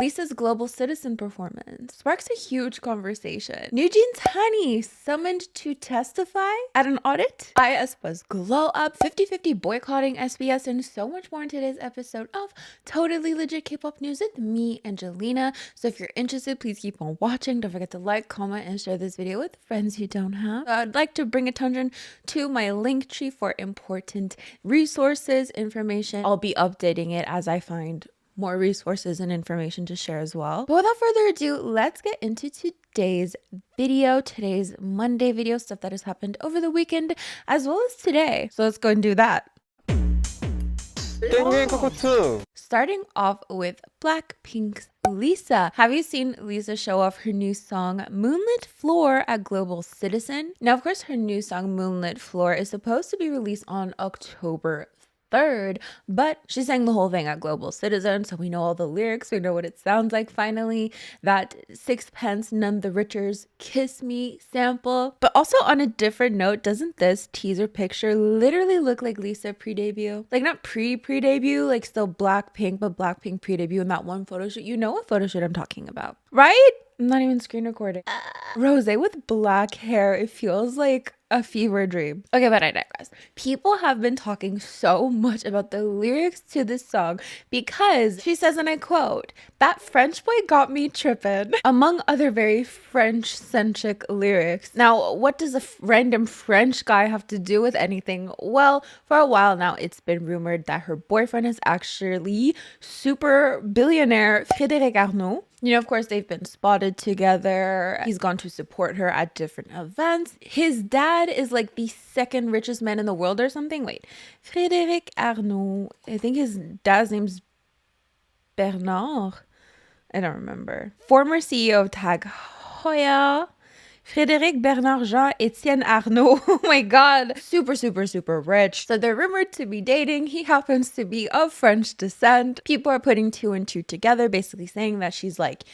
Lisa's Global Citizen performance sparks a huge conversation. NewJeans Hanni summoned to testify at an audit. ae-aespa's glow up, 50-50 boycotting SBS, and so much more in today's episode of Totally Legit K-pop News with me, Angelina. So if you're interested, please keep on watching. Don't forget to like, comment, and share this video with friends you don't have. I'd like to bring attention to my link tree for important resources, information. I'll be updating it as I find more resources and information to share as well. But without further ado, let's get into today's video, today's Monday video, stuff that has happened over the weekend as well as today. So let's go and do that. Starting off with Blackpink's Lisa. Have you seen Lisa show off her new song Moonlit Floor at Global Citizen? Now, of course, her new song Moonlit Floor is supposed to be released on October 3rd, but she sang the whole thing at Global Citizen, so we know all the lyrics, we know what it sounds like finally. That Sixpence None the Richer's Kiss Me sample. But also on a different note, doesn't this teaser picture literally look like Lisa pre-debut? Like not pre-debut, like still Blackpink, but Blackpink pre-debut in that one photo shoot. You know what photo shoot I'm talking about, right? I'm not even screen recording. Rose with black hair, it feels like a fever dream. Okay, but I digress. People have been talking so much about the lyrics to this song because she says, and I quote, "That French boy got me trippin'," among other very French-centric lyrics. Now, what does a random French guy have to do with anything? Well, for a while now, it's been rumored that her boyfriend is actually super billionaire Frédéric Arnault. You know, of course, they've been spotted together. He's gone to support her at different events. His dad is like the second richest man in the world or something. Wait, Frédéric Arnault. I think his dad's name's Bernard. I don't remember. Former CEO of Tag Heuer. Frédéric Bernard Jean Etienne Arnault. Oh my god. Super, super, super rich. So they're rumored to be dating. He happens to be of French descent. People are putting two and two together, basically saying that she's like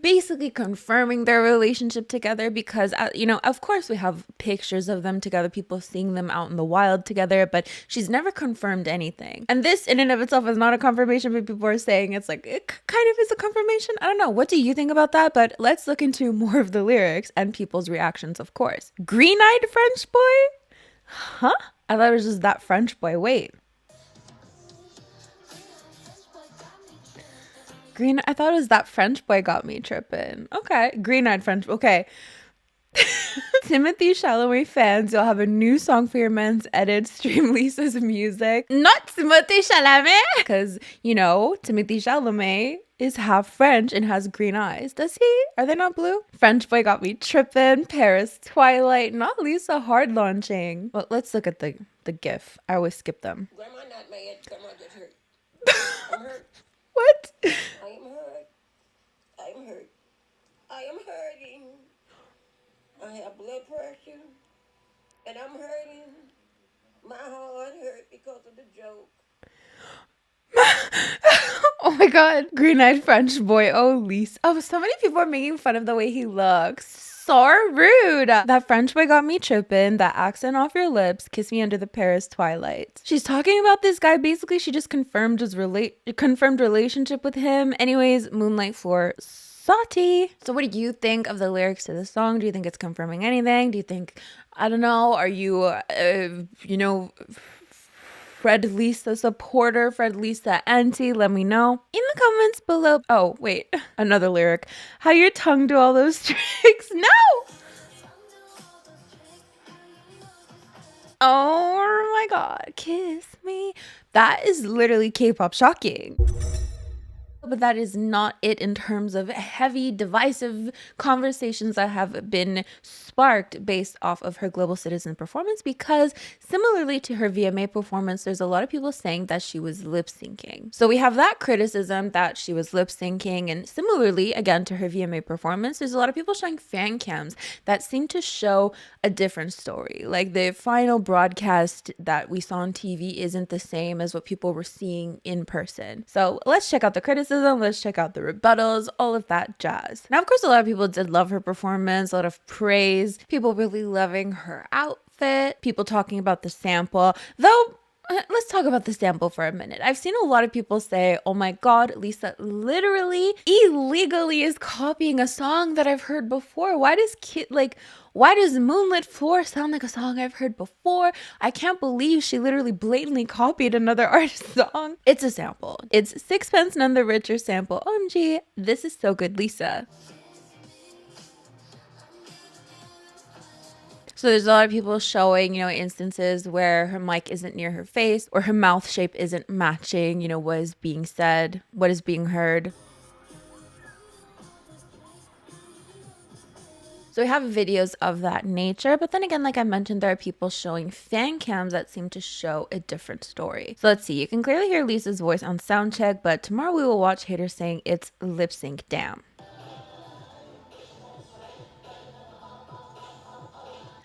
basically confirming their relationship together because, you know, of course we have pictures of them together, people seeing them out in the wild together, but she's never confirmed anything. And this in and of itself is not a confirmation, but people are saying it's like, it kind of is a confirmation. I don't know. What do you think about that? But let's look into more of the lyrics and people's reactions, of course. Green-eyed French boy? Huh? I thought it was just that French boy. Wait. I thought it was that French boy got me tripping. Okay. Green-eyed French. Okay. Timothy Chalamet fans, you'll have a new song for your men's edit. Stream Lisa's music. Not Timothy Chalamet! Because, you know, Timothy Chalamet is half French and has green eyes. Does he? Are they not blue? French boy got me tripping. Paris Twilight. Not Lisa hard launching. Well, let's look at the gif. I always skip them. Grandma not mad. Grandma just hurt. I'm hurt. What? I am hurt. I am hurt. I am hurting. I have blood pressure. And I'm hurting. My heart hurt because of the joke. Oh my god. Green-eyed French boy. Oh, Lisa. Oh, so many people are making fun of the way he looks. So rude. That French boy got me tripping. That accent off your lips. Kiss me under the Paris Twilight. She's talking about this guy. Basically, she just confirmed his confirmed relationship with him. Anyways, Moonlight Floor. Sati. So what do you think of the lyrics to the song? Do you think it's confirming anything? Do you think, I don't know, are you, you know, Fred Lisa supporter, Fred Lisa anti? Let me know in the comments below. Oh, wait, another lyric. How your tongue do all those tricks? No! Oh my god, kiss me. That is literally K-pop shocking. But that is not it in terms of heavy, divisive conversations that have been sparked based off of her Global Citizen performance, because similarly to her VMA performance, there's a lot of people saying that she was lip syncing. So we have that criticism that she was lip syncing, and similarly, again, to her VMA performance, there's a lot of people showing fan cams that seem to show a different story. Like the final broadcast that we saw on TV isn't the same as what people were seeing in person. So let's check out the criticism, let's check out the rebuttals, all of that jazz. Now, of course, a lot of people did love her performance, a lot of praise, people really loving her outfit, people talking about the sample, though let's talk about the sample for a minute. I've seen a lot of people say, oh my god, Lisa literally illegally is copying a song that I've heard before. Why does Moonlit Floor sound like a song I've heard before? I can't believe she literally blatantly copied another artist's song. It's a sample. It's Sixpence None the Richer sample. OMG, this is so good, Lisa. So there's a lot of people showing, instances where her mic isn't near her face or her mouth shape isn't matching, what is being said, what is being heard. So we have videos of that nature, but then again, like I mentioned, there are people showing fan cams that seem to show a different story. So let's see, you can clearly hear Lisa's voice on soundcheck, but tomorrow we will watch haters saying it's lip sync. Damn.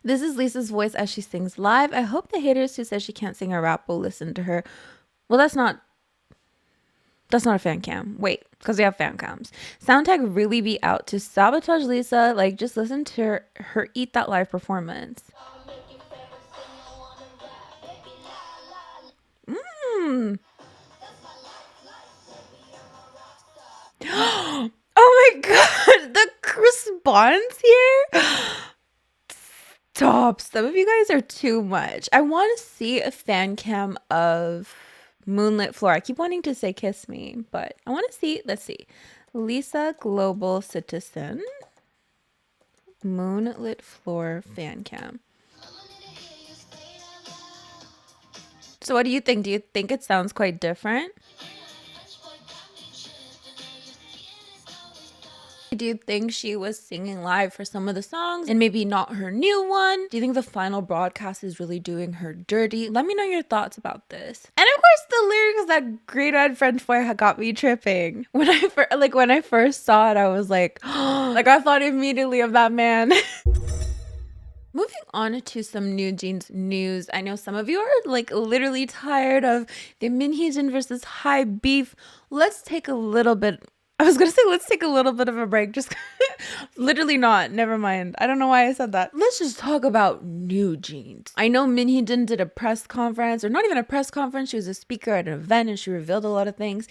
This is Lisa's voice as she sings live. I hope the haters who say she can't sing or rap will listen to her. Well, that's not a fan cam. Wait, because we have fan cams. Soundtech really be out to sabotage Lisa. Like, just listen to her eat that live performance. Oh my god, the response here. Stop. Some of you guys are too much. I want to see a fan cam of Moonlit Floor. I keep wanting to say Kiss Me, but I want to see, let's see. Lisa Global Citizen. Moonlit Floor fan cam. So what do you think? Do you think it sounds quite different? Do you think she was singing live for some of the songs and maybe not her new one? Do you think the final broadcast is really doing her dirty? Let me know your thoughts about this. And of course, the lyrics that Great Red French Boy had got me tripping. When I first saw it, I was like, like I thought immediately of that man. Moving on to some NewJeans news. I know some of you are like literally tired of the Minhyejin versus High beef. Let's take a little bit of a break. Just literally not. Never mind. I don't know why I said that. Let's just talk about NewJeans. I know Minhyejin did a press conference, or not even a press conference. She was a speaker at an event and she revealed a lot of things.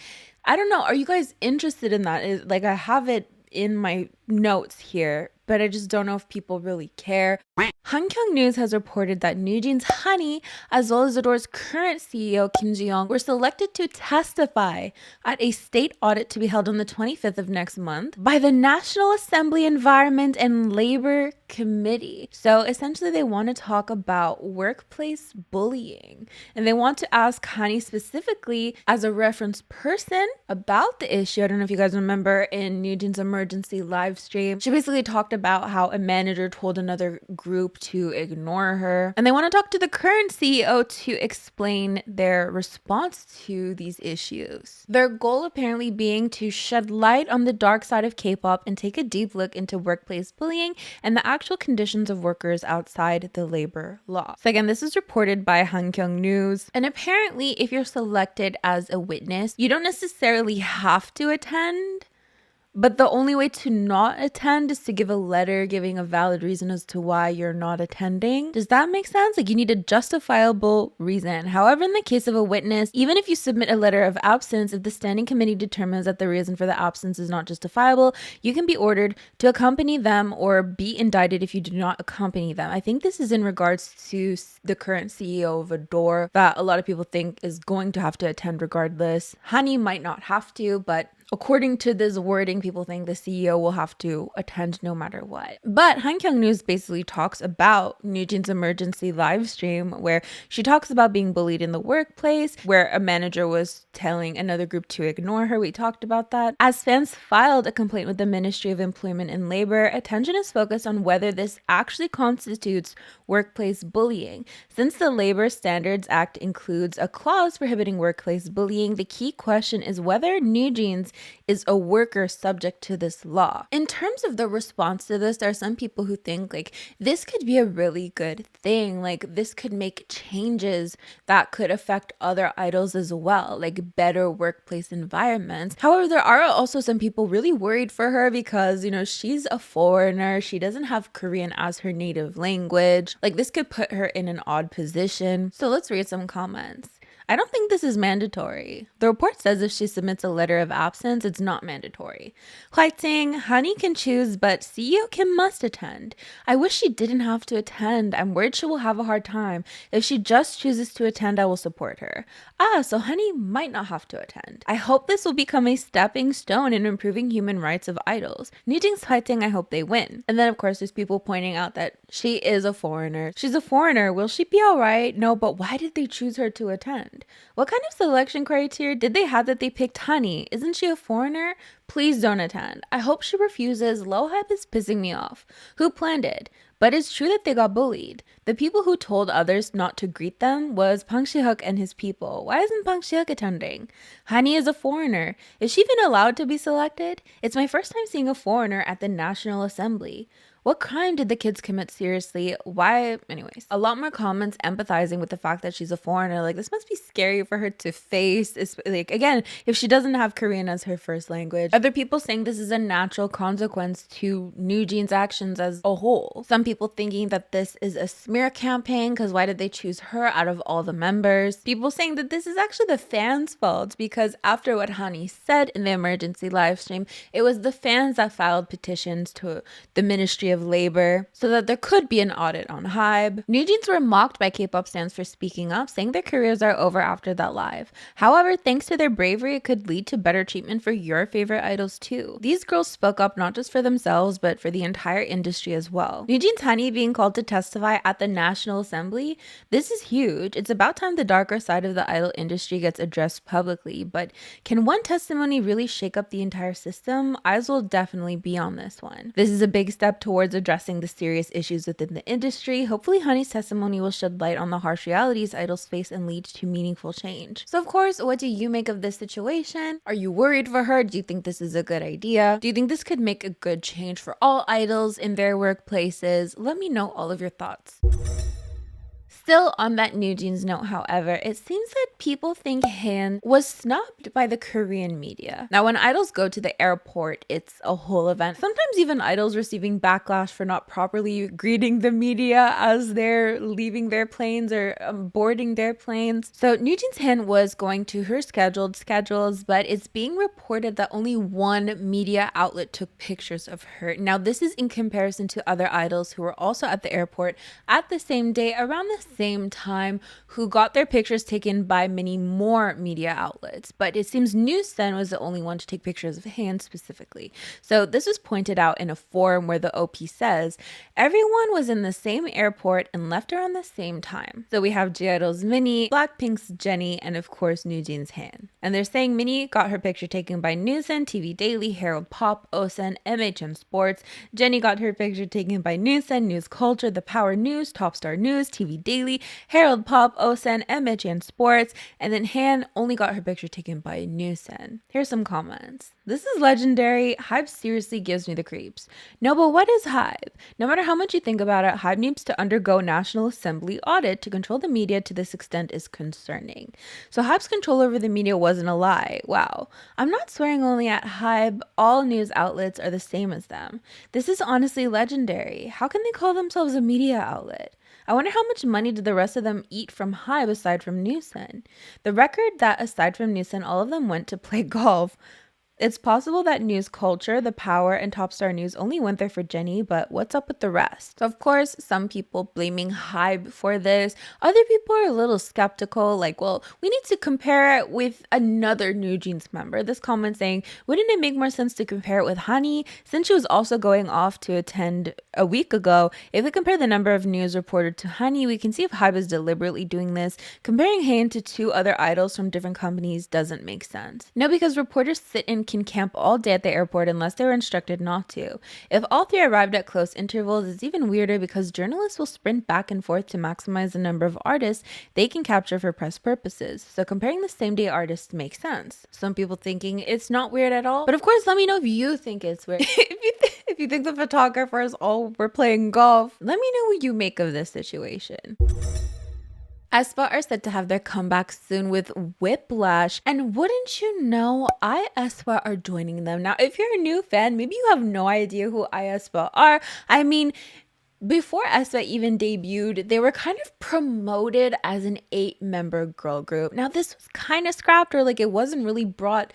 I don't know. Are you guys interested in that? Like, I have it in my notes here, but I just don't know if people really care. Hankyung News has reported that NewJeans Hanni, as well as Adore's current CEO Kim Ji-young, were selected to testify at a state audit to be held on the 25th of next month by the National Assembly Environment and Labor Committee. So essentially they want to talk about workplace bullying, and they want to ask Hanni specifically as a reference person about the issue. I don't know if you guys remember in NewJeans emergency live stream, she basically talked about how a manager told another group to ignore her, and they want to talk to the current CEO to explain their response to these issues. Their goal apparently being to shed light on the dark side of K-pop and take a deep look into workplace bullying and the actual conditions of workers outside the labor law. So again, this is reported by Hankyung News, and apparently if you're selected as a witness, you don't necessarily have to attend. But the only way to not attend is to give a letter giving a valid reason as to why you're not attending. Does that make sense? Like, you need a justifiable reason. However, in the case of a witness, even if you submit a letter of absence, if the standing committee determines that the reason for the absence is not justifiable, you can be ordered to accompany them or be indicted if you do not accompany them. I think this is in regards to the current CEO of Adore that a lot of people think is going to have to attend regardless. Hanni might not have to, but according to this wording, people think the CEO will have to attend no matter what. But Hankyung News basically talks about NewJeans' emergency live stream where she talks about being bullied in the workplace, where a manager was telling another group to ignore her. We talked about that. As fans filed a complaint with the Ministry of Employment and Labor, attention is focused on whether this actually constitutes workplace bullying. Since the Labor Standards Act includes a clause prohibiting workplace bullying, the key question is whether NewJeans is a worker subject to this law. In terms of the response to this, there are some people who think like this could be a really good thing. Like, this could make changes that could affect other idols as well, like better workplace environments. However, there are also some people really worried for her because, she's a foreigner. She doesn't have Korean as her native language. Like, this could put her in an odd position. So let's read some comments. I don't think this is mandatory. The report says if she submits a letter of absence, it's not mandatory. Hyein, Hanni can choose, but CEO Kim must attend. I wish she didn't have to attend. I'm worried she will have a hard time. If she just chooses to attend, I will support her. So Hanni might not have to attend. I hope this will become a stepping stone in improving human rights of idols. NewJeans Hyein, I hope they win. And then of course there's people pointing out that she is a foreigner. She's a foreigner. Will she be alright? No, but why did they choose her to attend? What kind of selection criteria did they have that they picked Hanni? Isn't she a foreigner? Please don't attend. I hope she refuses. Low hype is pissing me off. Who planned it? But it's true that they got bullied. The people who told others not to greet them was Pang Si-hyuk and his people. Why isn't Pang Si-hyuk attending? Hanni is a foreigner. Is she even allowed to be selected? It's my first time seeing a foreigner at the National Assembly. What crime did the kids commit seriously? Why? Anyways, a lot more comments empathizing with the fact that she's a foreigner. Like, this must be scary for her to face. It's, like, again, if she doesn't have Korean as her first language. Other people saying this is a natural consequence to NewJeans' actions as a whole. Some people thinking that this is a smear campaign because why did they choose her out of all the members? People saying that this is actually the fans' fault because after what Hanni said in the emergency live stream, it was the fans that filed petitions to the Ministry of Labor so that there could be an audit on Hybe. NewJeans were mocked by K-pop stans for speaking up, saying their careers are over after that live. However, thanks to their bravery, it could lead to better treatment for your favorite idols too. These girls spoke up not just for themselves, but for the entire industry as well. NewJeans Hanni being called to testify at the National Assembly, this is huge. It's about time the darker side of the idol industry gets addressed publicly, but can one testimony really shake up the entire system? Eyes will definitely be on this one. This is a big step towards addressing the serious issues within the industry. Hopefully Hanni's testimony will shed light on the harsh realities idols face and lead to meaningful change. So of course, what do you make of this situation? Are you worried for her? Do you think this is a good idea? Do you think this could make a good change for all idols in their workplaces? Let me know all of your thoughts. Still on that NewJeans note, however, it seems that people think Hyein was snubbed by the Korean media. Now, when idols go to the airport, it's a whole event. Sometimes even idols receiving backlash for not properly greeting the media as they're leaving their planes or boarding their planes. So NewJeans Hanni was going to her scheduled schedules, but it's being reported that only one media outlet took pictures of her. Now, this is in comparison to other idols who were also at the airport at the same day around the same time who got their pictures taken by many more media outlets, but it seems NewSen was the only one to take pictures of Hyein specifically. So this was pointed out in a forum where the OP says everyone was in the same airport and left around the same time. So we have J-Idol's Minnie, Blackpink's Jennie, and of course NewJeans Hanni. And they're saying Minnie got her picture taken by NewSen, TV Daily, Herald Pop, OSEN, MHN Sports. Jennie got her picture taken by NewSen, News Culture, The Power News, Top Star News, TV Daily, Herald Pop, OSEN, MHN Sports, and then Hanni only got her picture taken by NewSen. Here's some comments. This is legendary. Hybe seriously gives me the creeps. No, but what is Hybe? No matter how much you think about it, Hybe needs to undergo National Assembly audit to control the media to this extent is concerning. So Hybe's control over the media wasn't a lie. Wow. I'm not swearing only at Hybe. All news outlets are the same as them. This is honestly legendary. How can they call themselves a media outlet? I wonder how much money did the rest of them eat from Hybe aside from NewSen? The record that aside from NewSen, all of them went to play golf. It's possible that News Culture, The Power, and Top Star News only went there for Jennie, but what's up with the rest? So of course, some people blaming Hybe for this. Other people are a little skeptical, like, well, we need to compare it with another NewJeans member. This comment saying, wouldn't it make more sense to compare it with Hanni? Since she was also going off to attend a week ago, if we compare the number of news reported to Hanni, we can see if Hybe is deliberately doing this. Comparing Hyein to two other idols from different companies doesn't make sense. No, because reporters sit in can camp all day at the airport unless they were instructed not to. If all three arrived at close intervals, it's even weirder because journalists will sprint back and forth to maximize the number of artists they can capture for press purposes. So comparing the same day artists makes sense. Some people thinking it's not weird at all, but of course let me know if you think it's weird. If you think the photographers all were playing golf, let me know what you make of this situation. aespa are said to have their comeback soon with Whiplash, and wouldn't you know, ae-aespa are joining them. Now, if you're a new fan, maybe you have no idea who ae-aespa are. I mean, Before aespa even debuted, they were kind of promoted as an 8-member girl group. Now this was kind of scrapped, or like it wasn't really brought,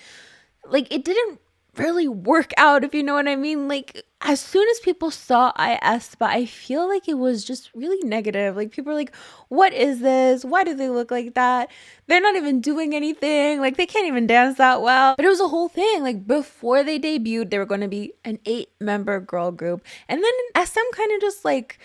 like it didn't really work out, if you know what I mean. Like as soon as people saw ae-aespa, I feel like it was just really negative. Like people were like, what is this? Why do they look like that? They're not even doing anything. Like they can't even dance that well. But it was a whole thing. Like before they debuted, they were going to be an 8-member girl group. And then SM kind of just like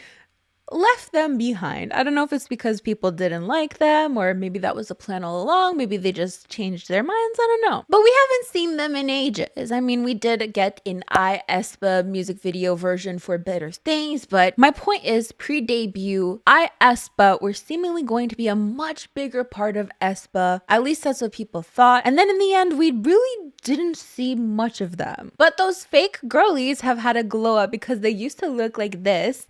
left them behind. I don't know if it's because people didn't like them, or maybe that was the plan all along. Maybe they just changed their minds. I don't know. But we haven't seen them in ages. I mean, we did get an ae-aespa music video version for Better Things, but my point is, pre-debut, ae-aespa were seemingly going to be a much bigger part of aespa. At least that's what people thought. And then in the end, we really didn't see much of them. But those fake girlies have had a glow up, because they used to look like this,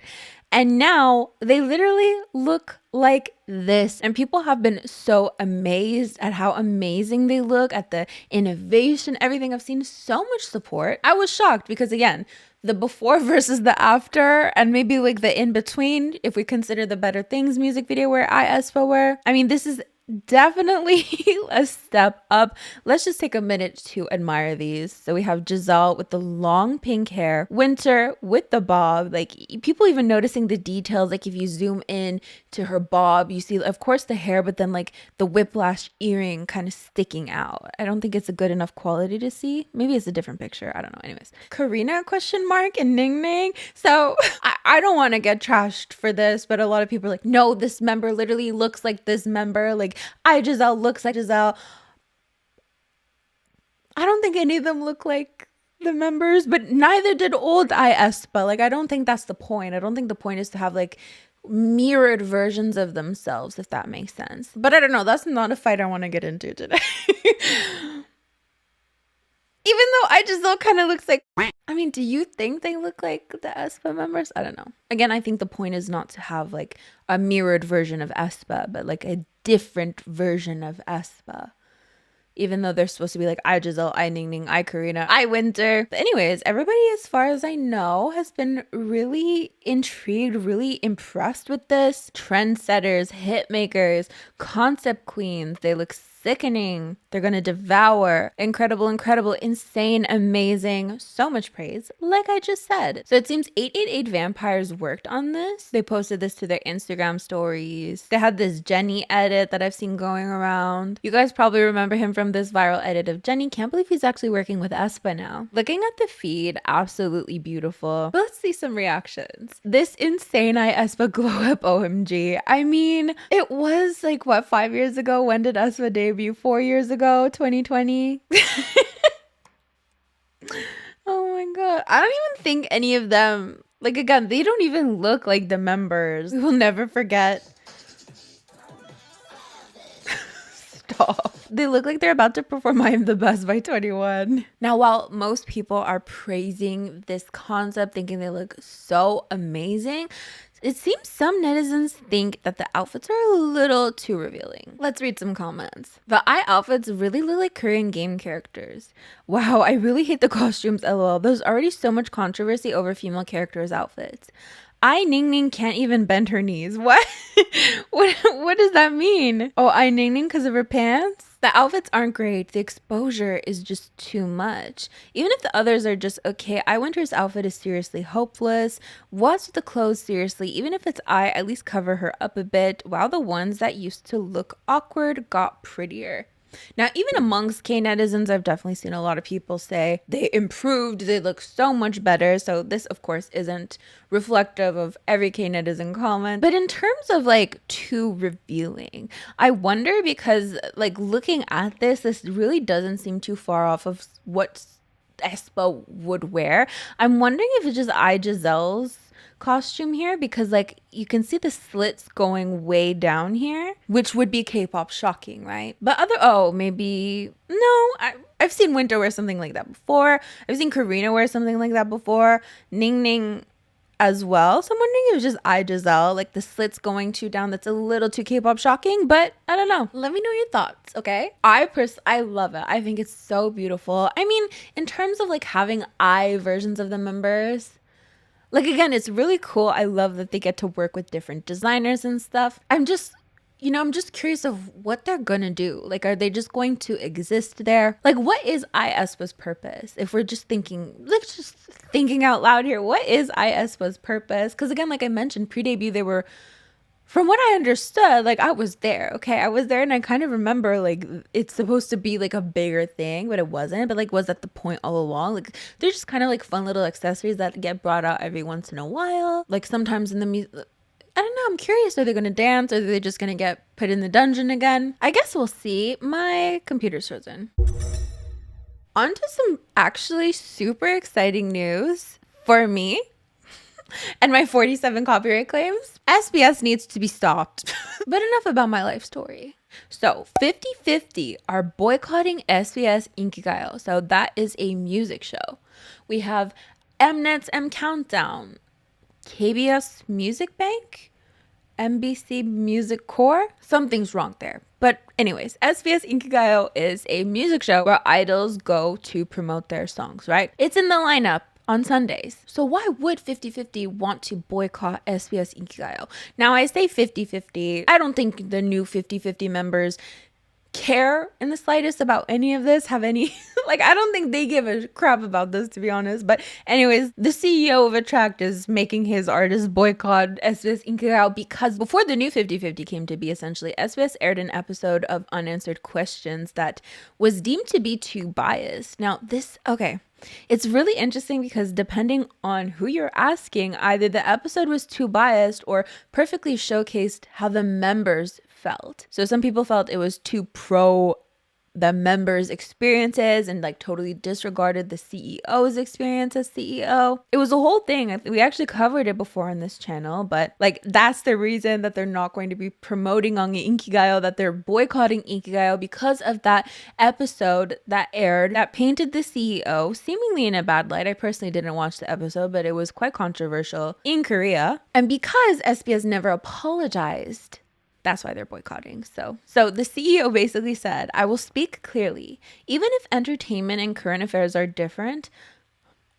and now they literally look like this. And people have been so amazed at how amazing they look, at the innovation, everything. I've seen so much support. I was shocked because, again, the before versus the after, and maybe like the in between, if we consider the Better Things music video where ae-aespa were. I mean, this is definitely a step up. Let's just take a minute to admire these. So we have Giselle with the long pink hair, Winter with the bob. Like people even noticing the details. Like if you zoom in to her bob, you see of course the hair, but then like the whiplash earring kind of sticking out. I don't think it's a good enough quality to see. Maybe it's a different picture. I don't know. Anyways, Karina question mark and Ning Ning. So I don't want to get trashed for this, but a lot of people are like, no, this member literally looks like this member. Like Giselle looks like Giselle. I don't think any of them look like the members, but neither did old ae-aespa. Like I don't think that's the point. I don't think the point is to have like mirrored versions of themselves, if that makes sense. But I don't know. That's not a fight I want to get into today. Even though Giselle kind of looks like, I mean, do you think they look like the aespa members? I don't know. Again, I think the point is not to have like a mirrored version of aespa, but like a different version of aespa. Even though they're supposed to be like Giselle, Ning Ning, Karina, Winter. But anyways, everybody, as far as I know, has been really intrigued, really impressed with this. Trendsetters, hit makers, concept queens. They look sickening. They're gonna devour. Incredible, incredible, insane, amazing. So much praise, like I just said. So it seems 888 Vampires worked on this. They posted this to their Instagram stories. They had this Jenny edit that I've seen going around. You guys probably remember him from this viral edit of Jenny. Can't believe he's actually working with aespa now. Looking at the feed, absolutely beautiful. But let's see some reactions. This insane aespa glow up, OMG. I mean, it was like, what, 5 years ago? When did aespa debut? 4 years ago, 2020. Oh my god. I don't even think any of them, like again, they don't even look like the members. We will never forget. Stop. They look like they're about to perform I Am the Best by 21. Now, while most people are praising this concept, thinking they look so amazing, it seems some netizens think that the outfits are a little too revealing. Let's read some comments. The eye outfits really look like Korean game characters. Wow, I really hate the costumes, lol. There's already so much controversy over female characters' outfits. Ning Ning can't even bend her knees. What? What does that mean? Oh, Ning Ning because of her pants? The outfits aren't great. The exposure is just too much. Even if the others are just okay, Winter's outfit is seriously hopeless. What's with the clothes, seriously? Even if it's at least cover her up a bit, while the ones that used to look awkward got prettier. Now, even amongst K-netizens, I've definitely seen a lot of people say they improved, they look so much better. So this, of course, isn't reflective of every K-netizen comment. But in terms of like too revealing, I wonder because like looking at this really doesn't seem too far off of what aespa would wear. I'm wondering if it's just Giselle's costume here, because like you can see the slits going way down here, which would be K-pop shocking, right? But maybe no, I've seen Winter wear something like that before. I've seen Karina wear something like that before, Ning Ning as well. So I'm wondering if it was just Giselle, like the slits going too down, that's a little too K-pop shocking. But I don't know, let me know your thoughts. Okay, I love it. I think it's so beautiful. I mean, in terms of like having versions of the members, Like, again, it's really cool. I love that they get to work with different designers and stuff. I'm just curious of what they're gonna do. Like, are they just going to exist there? Like, what is ae-aespa's purpose? If we're just thinking out loud here, what is ae-aespa's purpose? Because again, like I mentioned, pre-debut, they were, from what I understood, like, I was there, okay? I was there, and I kind of remember, like, it's supposed to be, like, a bigger thing, but it wasn't. But, like, was that the point all along? Like, they're just kind of, like, fun little accessories that get brought out every once in a while. Like, sometimes in the music, I don't know, I'm curious. Are they going to dance? Or are they just going to get put in the dungeon again? I guess we'll see. My computer's frozen. On to some actually super exciting news for me and my 47 copyright claims. SBS needs to be stopped. But enough about my life story. So 50/50 are boycotting SBS Inkigayo. So that is a music show. We have Mnet's M Countdown, KBS Music Bank, MBC Music Core. Something's wrong there. But anyways, SBS Inkigayo is a music show where idols go to promote their songs, right? It's in the lineup on Sundays. So why would 50/50 want to boycott SBS Inkigayo? Now, I say 50/50. I don't think the new 50/50 members care in the slightest about any of this, have any like, I don't think they give a crap about this, to be honest. But anyways, the CEO of Attract is making his artists boycott SBS Inkigayo because before the new 50/50 came to be, essentially, SBS aired an episode of Unanswered Questions that was deemed to be too biased. Now, it's really interesting because depending on who you're asking, either the episode was too biased or perfectly showcased how the members felt. So some people felt it was too pro the members' experiences and like totally disregarded the CEO's experience as CEO. It was a whole thing. We actually covered it before on this channel, but like that's the reason that they're not going to be promoting on Inkigayo, that they're boycotting Inkigayo, because of that episode that aired that painted the CEO seemingly in a bad light. I personally didn't watch the episode, but it was quite controversial in Korea. And because SBS never apologized, that's why they're boycotting. So the CEO basically said, "I will speak clearly. Even if entertainment and current affairs are different,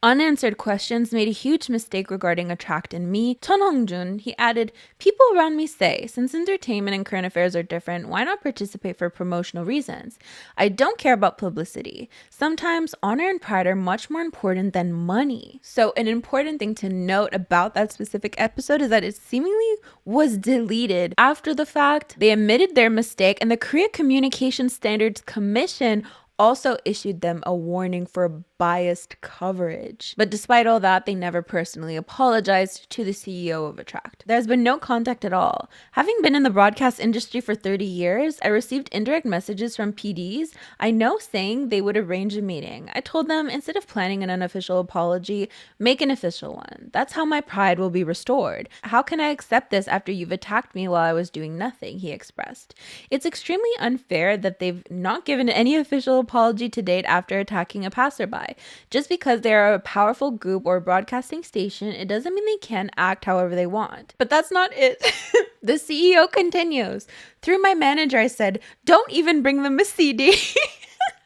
Unanswered Questions made a huge mistake regarding Attract and me. Chun Hong-jun," he added, "people around me say, since entertainment and current affairs are different, why not participate for promotional reasons? I don't care about publicity. Sometimes honor and pride are much more important than money." So an important thing to note about that specific episode is that it seemingly was deleted after the fact. They admitted their mistake, and the Korea Communication Standards Commission also issued them a warning for biased coverage. But despite all that, they never personally apologized to the CEO of Attract. There's been no contact at all. Having been in the broadcast industry for 30 years, I received indirect messages from PDs I know saying they would arrange a meeting. I told them, instead of planning an unofficial apology, make an official one. That's how my pride will be restored. How can I accept this after you've attacked me while I was doing nothing, he expressed. It's extremely unfair that they've not given any official apology to date after attacking a passerby. Just because they are a powerful group or broadcasting station, it doesn't mean they can act however they want. But that's not it. The CEO continues. Through my manager, I said, don't even bring them a CD.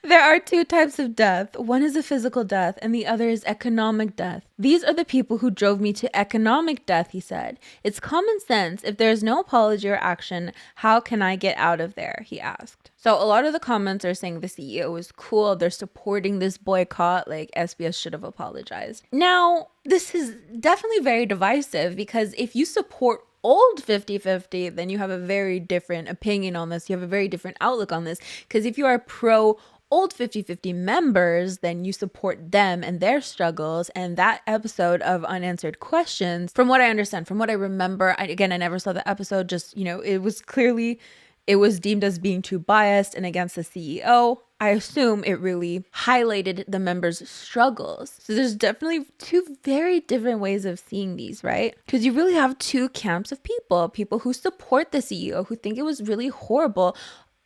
There are two types of death. One is a physical death and the other is economic death. These are the people who drove me to economic death, he said. It's common sense. If there is no apology or action, how can I get out of there? He asked. So a lot of the comments are saying the CEO is cool. They're supporting this boycott. Like, SBS should have apologized. Now, this is definitely very divisive because if you support old 50/50, then you have a very different opinion on this. You have a very different outlook on this. Because if you are pro old 50/50 members, then you support them and their struggles. And that episode of Unanswered Questions, from what I understand, from what I remember, I never saw the episode, just, it was deemed as being too biased and against the CEO. I assume it really highlighted the members' struggles. So there's definitely two very different ways of seeing these, right? Because you really have two camps of people who support the CEO, who think it was really horrible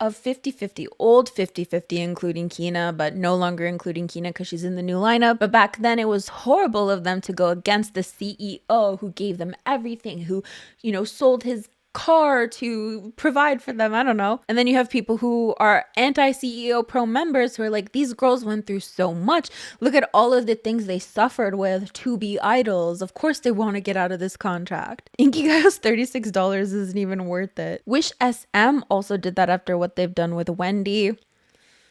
of 50/50, old 50/50, including Kina, but no longer including Kina because she's in the new lineup. But back then it was horrible of them to go against the CEO who gave them everything, who, sold his car to provide for them. I don't know. And then you have people who are anti-CEO pro members who are like, these girls went through so much. Look at all of the things they suffered with to be idols. Of course they want to get out of this contract. Inkigayo's $36 isn't even worth it. Wish SM also did that after what they've done with Wendy.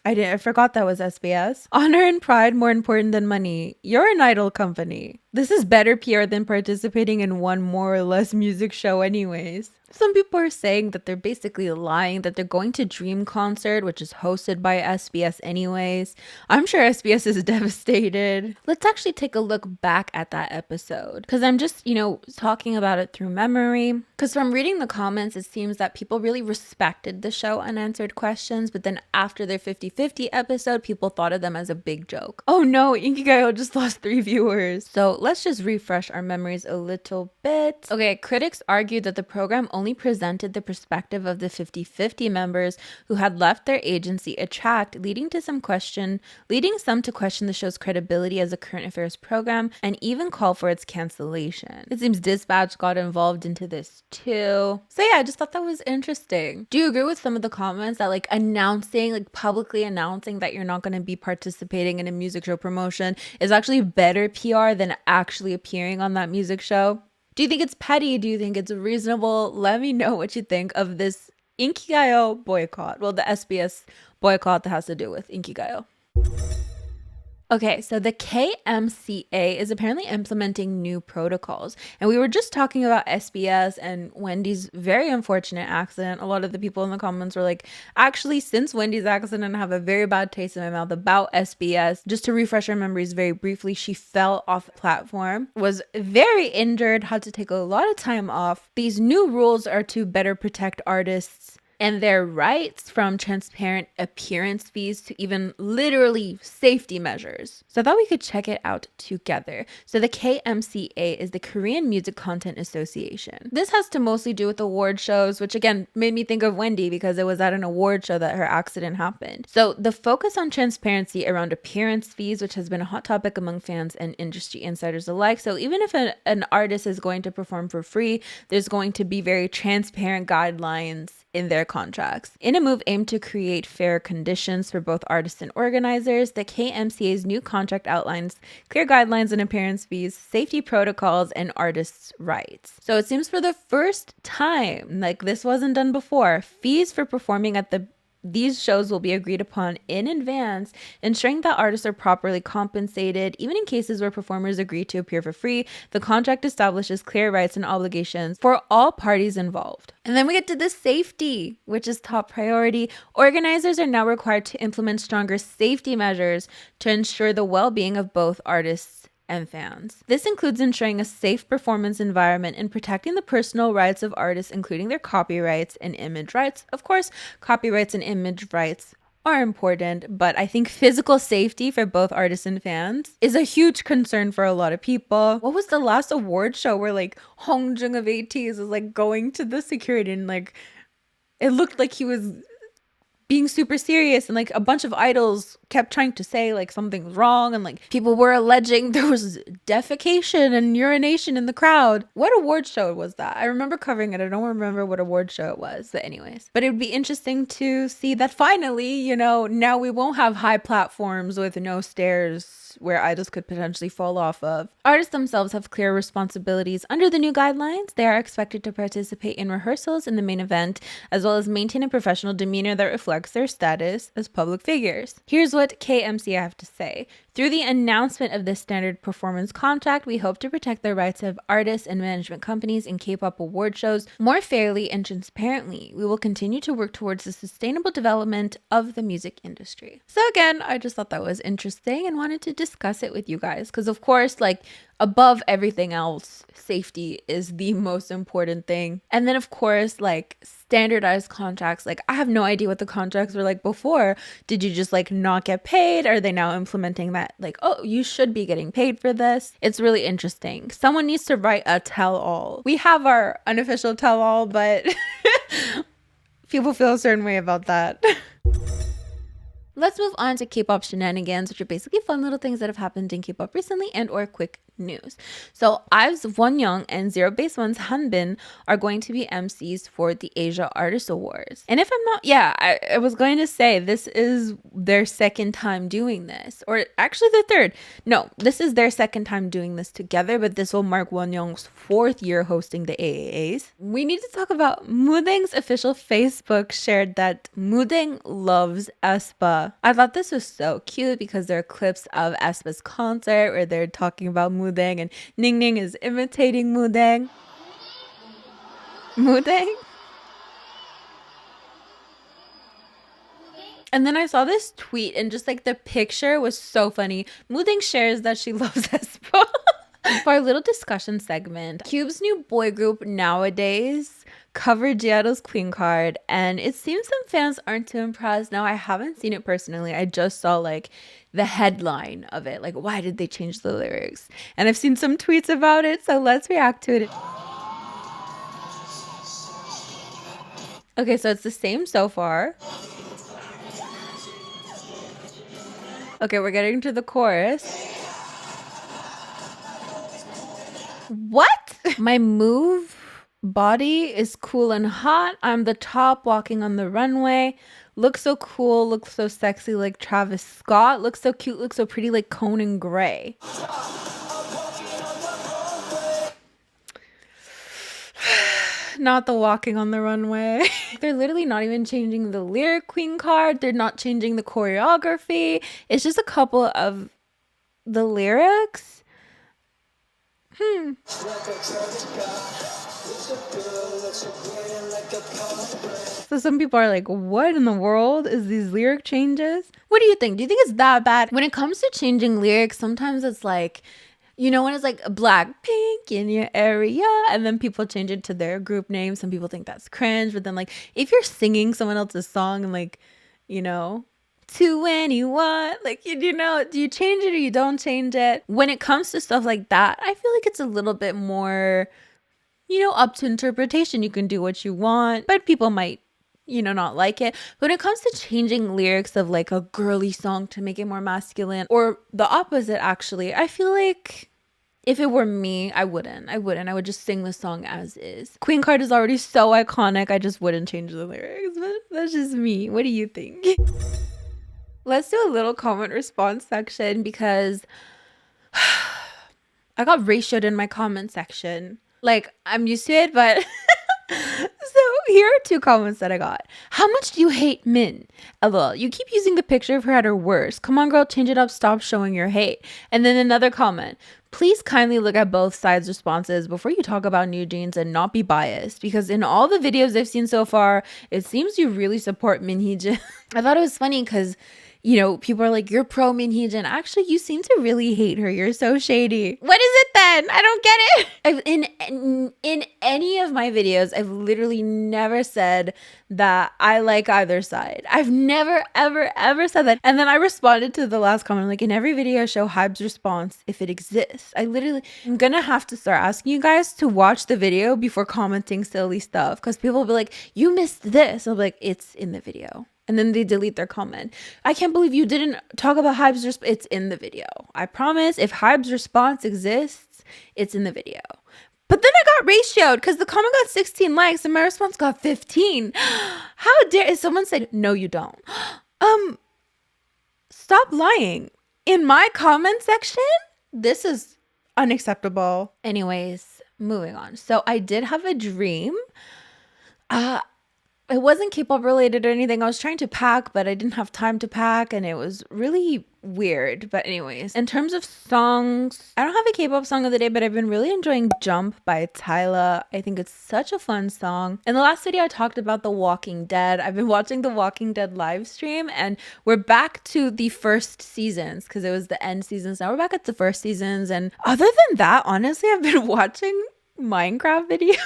I forgot that was SBS. Honor and pride more important than money. You're an idol company. This is better PR than participating in one more or less music show anyways. Some people are saying that they're basically lying, that they're going to Dream Concert, which is hosted by SBS anyways. I'm sure SBS is devastated. Let's actually take a look back at that episode, because I'm just, talking about it through memory. Because from reading the comments, it seems that people really respected the show Unanswered Questions, but then after their 50-50 episode, people thought of them as a big joke. Oh no, Inkigayo just lost 3 viewers. So let's just refresh our memories a little bit. Okay, critics argued that the program only presented the perspective of the 50-50 members who had left their agency Attract, leading some to question the show's credibility as a current affairs program and even call for its cancellation. It seems Dispatch got involved into this too. So yeah, I just thought that was interesting. Do you agree with some of the comments that publicly announcing that you're not going to be participating in a music show promotion is actually better PR than actually appearing on that music show? Do you think it's petty? Do you think it's reasonable? Let me know what you think of this Inkigayo boycott. Well, the SBS boycott that has to do with Inkigayo. Okay, so the KMCA is apparently implementing new protocols. And we were just talking about SBS and Wendy's very unfortunate accident. A lot of the people in the comments were like, actually, since Wendy's accident, I have a very bad taste in my mouth about SBS. Just to refresh our memories very briefly, she fell off the platform, was very injured, had to take a lot of time off. These new rules are to better protect artists and their rights, from transparent appearance fees to even literally safety measures. So I thought we could check it out together. So the KMCA is the Korean Music Content Association. This has to mostly do with award shows, which again made me think of Wendy because it was at an award show that her accident happened. So the focus on transparency around appearance fees, which has been a hot topic among fans and industry insiders alike. So even if an artist is going to perform for free, there's going to be very transparent guidelines in their contracts. In a move aimed to create fair conditions for both artists and organizers, the KMCA's new contract outlines clear guidelines on appearance fees, safety protocols, and artists' rights. So it seems for the first time, this wasn't done before, fees for performing at these shows will be agreed upon in advance, ensuring that artists are properly compensated. Even in cases where performers agree to appear for free, the contract establishes clear rights and obligations for all parties involved. And then we get to the safety, which is top priority. Organizers are now required to implement stronger safety measures to ensure the well-being of both artists and fans. This includes ensuring a safe performance environment and protecting the personal rights of artists, including their copyrights and image rights. Of course, copyrights and image rights are important, but I think physical safety for both artists and fans is a huge concern for a lot of people. What was the last award show where Hong Jung of ATEEZ was going to the security and it looked like he was being super serious, and a bunch of idols kept trying to say something was wrong, and people were alleging there was defecation and urination in the crowd. What award show was that? I remember covering it. I don't remember what award show it was, but anyways. But it would be interesting to see that finally, now we won't have high platforms with no stairs where idols could potentially fall off of. Artists themselves have clear responsibilities under the new guidelines. They are expected to participate in rehearsals in the main event, as well as maintain a professional demeanor that reflects their status as public figures. Here's what KMCA have to say. Through the announcement of this standard performance contract, we hope to protect the rights of artists and management companies in K-pop award shows more fairly and transparently. We will continue to work towards the sustainable development of the music industry. So again, I just thought that was interesting and wanted to discuss it with you guys because, of course, above everything else, safety is the most important thing. And then, of course, standardized contracts. I have no idea what the contracts were like before. Did you just not get paid? Are they now implementing that? Oh, you should be getting paid for this. It's really interesting. Someone needs to write a tell-all. We have our unofficial tell-all, but people feel a certain way about that. Let's move on to K-pop shenanigans, which are basically fun little things that have happened in K-pop recently and or quick news. So IVE's Wonyoung and Zero Base One's Hanbin are going to be MCs for the Asia Artist Awards. And if I'm not, I was going to say this is their second time doing this, or actually the third. No, this is their second time doing this together, but this will mark Wonyoung's 4th year hosting the AAAs. We need to talk about Moodeng's official Facebook shared that Moodeng loves aespa. I thought this was so cute because there are clips of aespa's concert where they're talking about Moodeng and Ningning is imitating Moodeng. Moodeng? And then I saw this tweet and just like the picture was so funny. Moodeng shares that she loves aespa. For our little discussion segment, Cube's new boy group Nowadays covered Giotto's Queen card, and it seems some fans aren't too impressed. Now, I haven't seen it personally. I just saw like the headline of it. Like, why did they change the lyrics? And I've seen some tweets about it, so let's react to it. Okay, so it's the same so far. Okay, we're getting to the chorus. What? My move body is cool and hot. I'm the top walking on the runway. Look so cool, look so sexy like Travis Scott. Look so cute, look so pretty like Conan Gray. Not the walking on the runway. They're literally not even changing the lyric queen card. They're not changing the choreography. It's just a couple of the lyrics. So some people are like, what in the world is these lyric changes? What do you think? Do you think it's that bad? When it comes to changing lyrics, sometimes it's like, you know, when it's like Blackpink in your area and then people change it to their group name, some people think that's cringe. But then like if you're singing someone else's song and like, you know, to anyone, like, you know, do you change it or you don't change it? When it comes to stuff like that, I feel like it's a little bit more, you know, up to interpretation. You can do what you want, but people might, you know, not like it. But when it comes to changing lyrics of like a girly song to make it more masculine or the opposite, actually, I feel like if it were me, I wouldn't. I would just sing the song as is. Queen card is already so iconic. I just wouldn't change the lyrics, but that's just me. What do you think? Let's do a little comment response section because I got ratioed in my comment section. Like, I'm used to it, but so here are 2 comments that I got. How much do you hate Min? LOL, you keep using the picture of her at her worst. Come on, girl, change it up. Stop showing your hate. And then another comment. Please kindly look at both sides' responses before you talk about NewJeans and not be biased. Because in all the videos I've seen so far, it seems you really support Min Hee-jin. I thought it was funny because, you know, people are like, you're pro Min Hee-jin. Actually, you seem to really hate her. You're so shady. What is it then? I don't get it. In any of my videos, I've literally never said that I like either side. I've never, ever, ever said that. And then I responded to the last comment, like in every video, show Hybe's response if it exists. I'm gonna have to start asking you guys to watch the video before commenting silly stuff because people will be like, you missed this. I'll be like, it's in the video. And then they delete their comment. I can't believe you didn't talk about Hybe's response. It's in the video. I promise if Hybe's response exists, it's in the video. But then I got ratioed because the comment got 16 likes and my response got 15. How dare someone said, no, you don't. Stop lying. In my comment section, this is unacceptable. Anyways, moving on. So I did have a dream. It wasn't K-pop related or anything. I was trying to pack, but I didn't have time to pack, and it was really weird. But anyways, in terms of songs, I don't have a K-pop song of the day, but I've been really enjoying Jump by Tyla. I think it's such a fun song. In the last video, I talked about The Walking Dead. I've been watching The Walking Dead live stream, and we're back to the first seasons because it was the end seasons. Now we're back at the first seasons, and other than that, honestly, I've been watching Minecraft videos.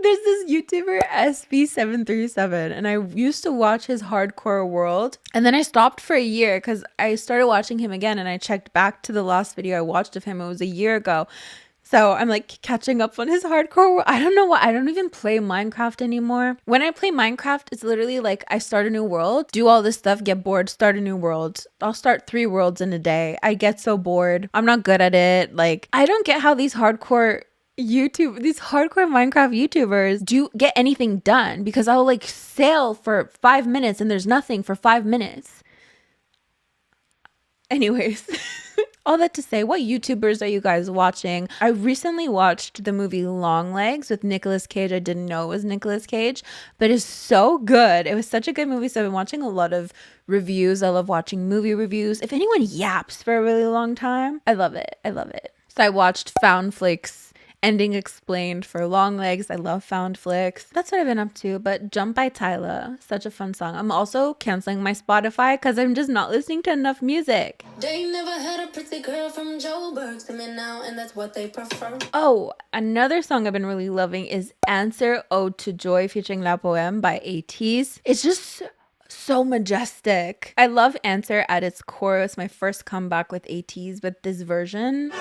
There's this YouTuber SB737 and I used to watch his Hardcore World and then I stopped for a year because I started watching him again and I checked back to the last video I watched of him. It was a year ago So I'm like catching up on his hardcore. I don't know why. I don't even play Minecraft anymore. When I play Minecraft, it's literally like I start a new world, do all this stuff, get bored, start a new world. I'll start 3 worlds in a day. I get so bored. I'm not good at it. Like, I don't get how these hardcore Minecraft YouTubers do get anything done, because I'll like sail for 5 minutes and there's nothing for 5 minutes. Anyways, all that to say, what YouTubers are you guys watching? I recently watched the movie Longlegs with Nicolas Cage. I didn't know it was Nicolas Cage, but it's so good. It was such a good movie. So I've been watching a lot of reviews. I love watching movie reviews. If anyone yaps for a really long time, I love it. I love it. So I watched Found Flicks Ending Explained for Longlegs. I love found flicks. That's what I've been up to. But Jump by Tyla, such a fun song. I'm also canceling my Spotify because I'm just not listening to enough music. They never had a pretty girl from Joburg to me now, and that's what they prefer. Oh, another song I've been really loving is Answer Ode to Joy featuring La Poeme by ae-aespa. It's just so majestic. I love Answer at its core. It's my first comeback with ae-aespa, but this version,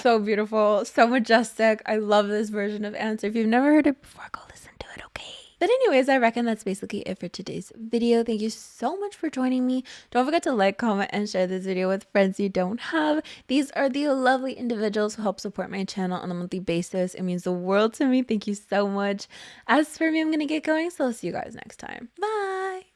so beautiful, so majestic. I love this version of Answer. If you've never heard it before, go listen to it, okay? But anyways, I reckon that's basically it for today's video. Thank you so much for joining me. Don't forget to like, comment, and share this video with friends you don't have. These are the lovely individuals who help support my channel on a monthly basis. It means the world to me. Thank you so much. As for me, I'm gonna get going, so I'll see you guys next time. Bye!